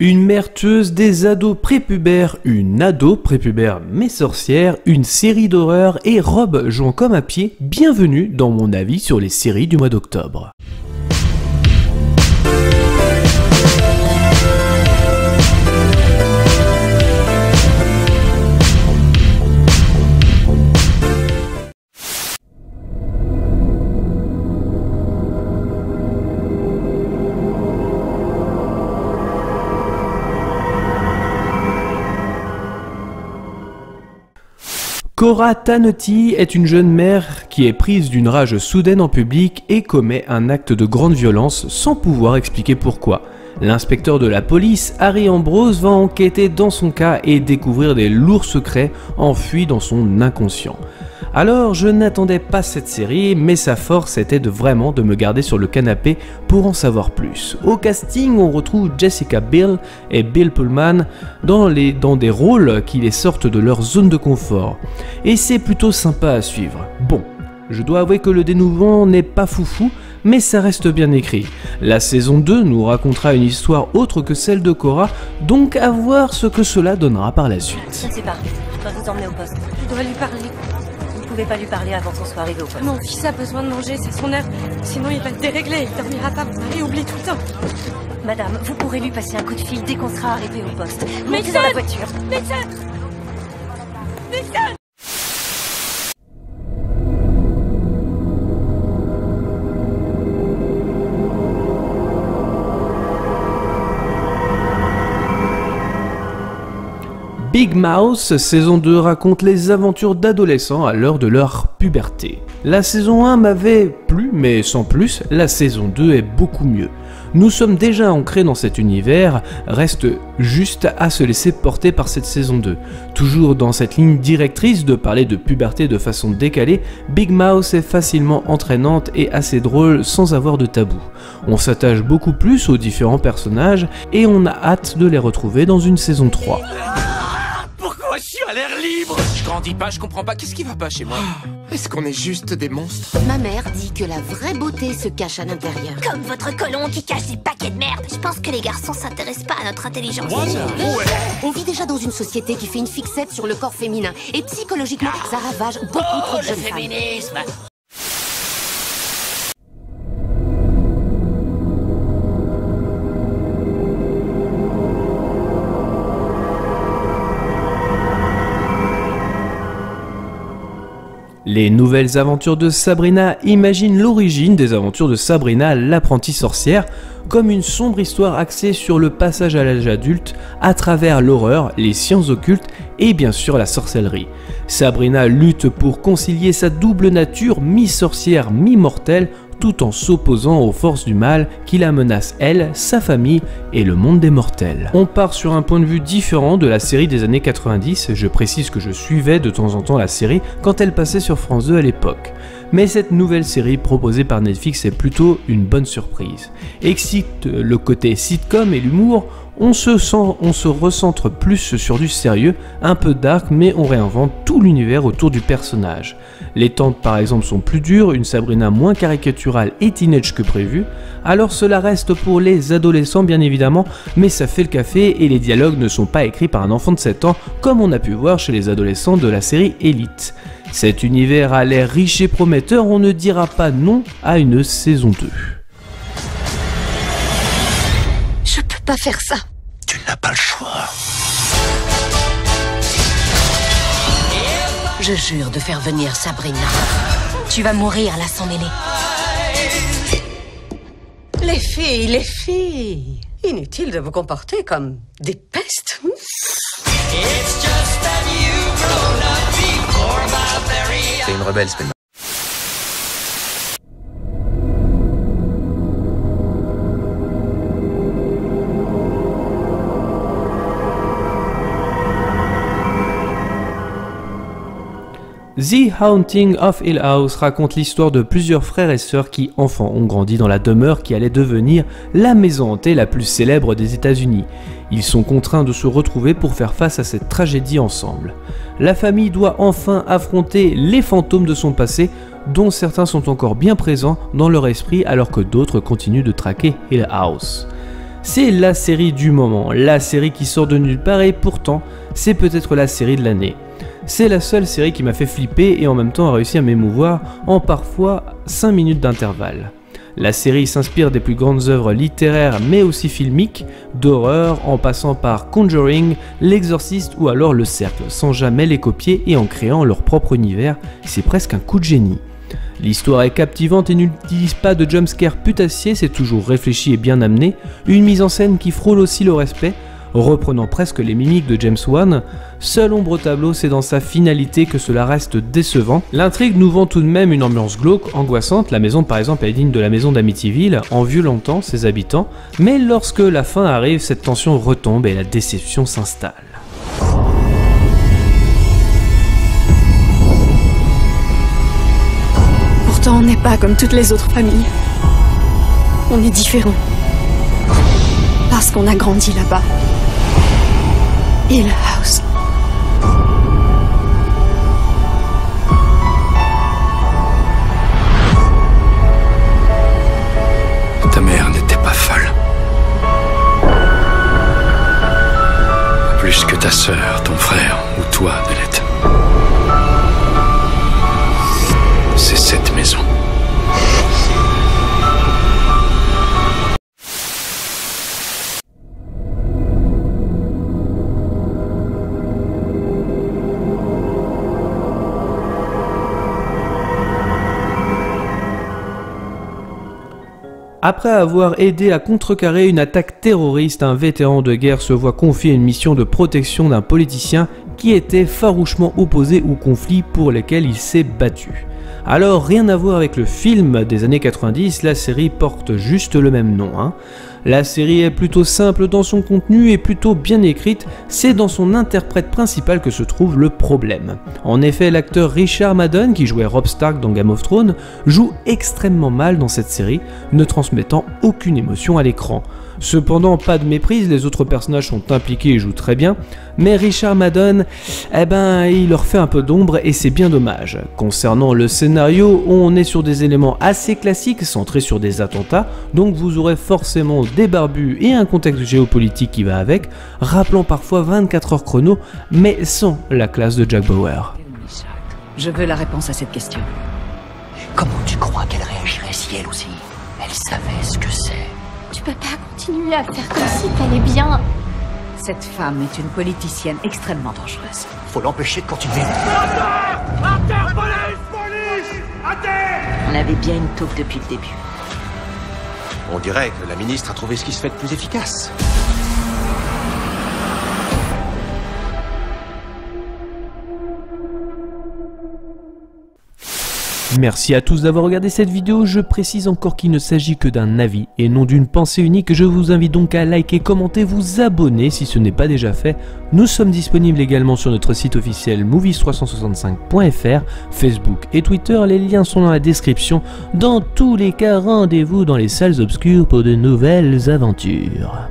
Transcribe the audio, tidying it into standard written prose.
Une mère tueuse, des ados prépubères, une ado prépubère mais sorcière, une série d'horreur et Rob jouant comme à pied, bienvenue dans mon avis sur les séries du mois d'octobre. Cora Tanetti est une jeune mère qui est prise d'une rage soudaine en public et commet un acte de grande violence sans pouvoir expliquer pourquoi. L'inspecteur de la police, Harry Ambrose, va enquêter dans son cas et découvrir des lourds secrets enfuis dans son inconscient. Alors je n'attendais pas cette série, mais sa force était vraiment de me garder sur le canapé pour en savoir plus. Au casting, on retrouve Jessica Biel et Bill Pullman dans des rôles qui les sortent de leur zone de confort. Et c'est plutôt sympa à suivre. Bon, je dois avouer que le dénouement n'est pas foufou, mais ça reste bien écrit. La saison 2 nous racontera une histoire autre que celle de Cora, donc à voir ce que cela donnera par la suite. Je ne sais pas, je dois vous emmener au poste. Je dois lui parler. Vous ne pouvez pas lui parler avant qu'on soit arrivé au poste. Mon fils a besoin de manger, c'est son heure. Sinon il va être déréglé, il dormira pas, vous allez oublier tout le temps. Madame, vous pourrez lui passer un coup de fil dès qu'on sera arrivé au poste. Montez Médecin dans la voiture. Médecin Médecin Big Mouse, saison 2, raconte les aventures d'adolescents à l'heure de leur puberté. La saison 1 m'avait plu, mais sans plus, la saison 2 est beaucoup mieux. Nous sommes déjà ancrés dans cet univers, reste juste à se laisser porter par cette saison 2. Toujours dans cette ligne directrice de parler de puberté de façon décalée, Big Mouse est facilement entraînante et assez drôle sans avoir de tabou. On s'attache beaucoup plus aux différents personnages et on a hâte de les retrouver dans une saison 3. Je suis à l'air libre. Je grandis pas, je comprends pas. Qu'est-ce qui va pas chez moi? Est-ce qu'on est juste des monstres? Ma mère dit que la vraie beauté se cache à l'intérieur. Comme votre colon qui cache des paquets de merde. Je pense que les garçons s'intéressent pas à notre intelligence. On vit déjà dans une société qui fait une fixette sur le corps féminin. Et psychologiquement, ça ravage beaucoup trop de jeunes femmes. Féminisme. Les nouvelles aventures de Sabrina imaginent l'origine des aventures de Sabrina, l'apprentie sorcière, comme une sombre histoire axée sur le passage à l'âge adulte à travers l'horreur, les sciences occultes et bien sûr la sorcellerie. Sabrina lutte pour concilier sa double nature, mi-sorcière, mi-mortelle, tout en s'opposant aux forces du mal qui la menacent elle, sa famille et le monde des mortels. On part sur un point de vue différent de la série des années 90, je précise que je suivais de temps en temps la série quand elle passait sur France 2 à l'époque. Mais cette nouvelle série proposée par Netflix est plutôt une bonne surprise. Excite le côté sitcom et l'humour, on se recentre plus sur du sérieux, un peu dark, mais on réinvente tout l'univers autour du personnage. Les temps par exemple sont plus durs, une Sabrina moins caricaturale et teenage que prévu, alors cela reste pour les adolescents bien évidemment, mais ça fait le café et les dialogues ne sont pas écrits par un enfant de 7 ans comme on a pu voir chez les adolescents de la série Elite. Cet univers a l'air riche et prometteur, on ne dira pas non à une saison 2. Je peux pas faire ça. Tu n'as pas le choix. Je jure de faire venir Sabrina. Tu vas mourir, la sans mêlée. Les filles inutile de vous comporter comme des pestes. T'es une rebelle, Spelman. The Haunting of Hill House raconte l'histoire de plusieurs frères et sœurs qui, enfants, ont grandi dans la demeure qui allait devenir la maison hantée la plus célèbre des États-Unis. Ils sont contraints de se retrouver pour faire face à cette tragédie ensemble. La famille doit enfin affronter les fantômes de son passé, dont certains sont encore bien présents dans leur esprit alors que d'autres continuent de traquer Hill House. C'est la série du moment, la série qui sort de nulle part et pourtant, c'est peut-être la série de l'année. C'est la seule série qui m'a fait flipper et en même temps a réussi à m'émouvoir en parfois 5 minutes d'intervalle. La série s'inspire des plus grandes œuvres littéraires mais aussi filmiques, d'horreur en passant par Conjuring, L'Exorciste ou alors Le Cercle, sans jamais les copier et en créant leur propre univers, c'est presque un coup de génie. L'histoire est captivante et n'utilise pas de jumpscare putassier, c'est toujours réfléchi et bien amené, une mise en scène qui frôle aussi le respect, reprenant presque les mimiques de James Wan. Seul ombre au tableau, c'est dans sa finalité que cela reste décevant. L'intrigue nous vend tout de même une ambiance glauque, angoissante, la maison par exemple est digne de la maison d'Amityville, en violentant ses habitants, mais lorsque la fin arrive, cette tension retombe et la déception s'installe. Pourtant, on n'est pas comme toutes les autres familles. On est différents. Parce qu'on a grandi là-bas. Hill House. Ta mère n'était pas folle. Plus que ta sœur, ton frère ou toi ne l'êtes. C'est cette maison. Après avoir aidé à contrecarrer une attaque terroriste, un vétéran de guerre se voit confier une mission de protection d'un politicien qui était farouchement opposé aux conflits pour lesquels il s'est battu. Alors rien à voir avec le film des années 90, la série porte juste le même nom. La série est plutôt simple dans son contenu et plutôt bien écrite, c'est dans son interprète principal que se trouve le problème. En effet, l'acteur Richard Madden, qui jouait Robb Stark dans Game of Thrones, joue extrêmement mal dans cette série, ne transmettant aucune émotion à l'écran. Cependant, pas de méprise, les autres personnages sont impliqués et jouent très bien, mais Richard Madden, il leur fait un peu d'ombre et c'est bien dommage. Concernant le scénario, on est sur des éléments assez classiques centrés sur des attentats, donc vous aurez forcément des barbus et un contexte géopolitique qui va avec, rappelant parfois 24 heures chrono, mais sans la classe de Jack Bauer. Je veux la réponse à cette question. Comment tu crois qu'elle réagirait si elle aussi, elle savait ce que c'est? Tu peux pas continuer à faire comme si t'allais bien. Cette femme est une politicienne extrêmement dangereuse. Faut l'empêcher de continuer. On avait bien une taupe depuis le début. On dirait que la ministre a trouvé ce qui se fait de plus efficace. Merci à tous d'avoir regardé cette vidéo, je précise encore qu'il ne s'agit que d'un avis et non d'une pensée unique, je vous invite donc à liker, commenter, vous abonner si ce n'est pas déjà fait. Nous sommes disponibles également sur notre site officiel movies365.fr, Facebook et Twitter, les liens sont dans la description. Dans tous les cas, rendez-vous dans les salles obscures pour de nouvelles aventures.